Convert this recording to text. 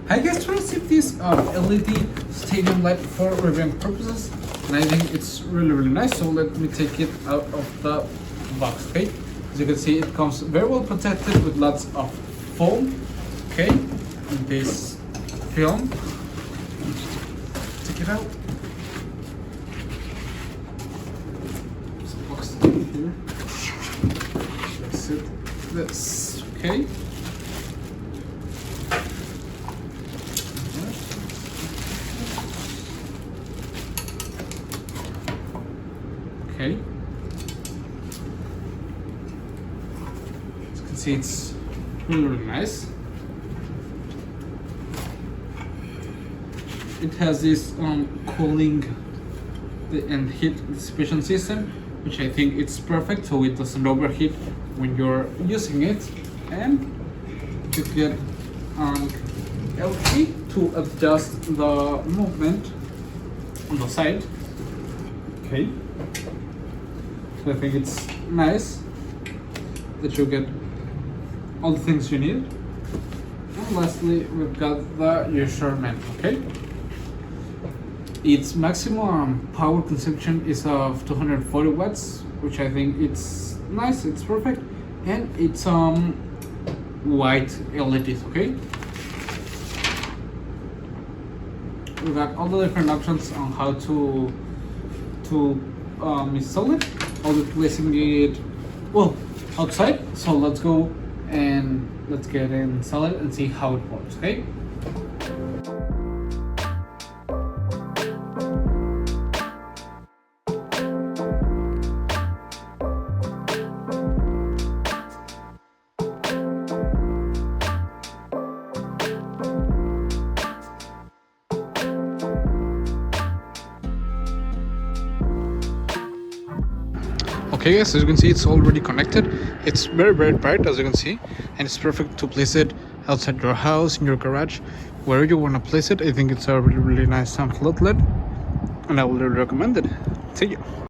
I guess to receive this LED stadium light for reviewing purposes, and I think it's really nice. So let me take it out of the box. Okay, as you can see, it comes very well protected with lots of foam. Okay, and this film. Take it out. Just box it in here. Fix it. This. Okay. Okay. As you can see, it's really nice. It has this cooling and heat dissipation system, which I think it's perfect, so it doesn't overheat when you're using it. And you get LED to adjust the movement on the side. Okay. So I think it's nice that you get all the things you need. And lastly, we've got the user manual. Okay. Its maximum power consumption is of 240 watts, which I think it's nice. It's perfect, and it's white LEDs. Okay. We got all the different options on how to install it. I'll be placing it outside. So let's go and let's get install it and see how it works. Okay. Okay guys, as you can see, it's already connected. It's very bright, as you can see, and it's perfect to place it outside your house, in your garage, wherever you want to place it. I think it's a really nice floodlight, and I would recommend it. See you.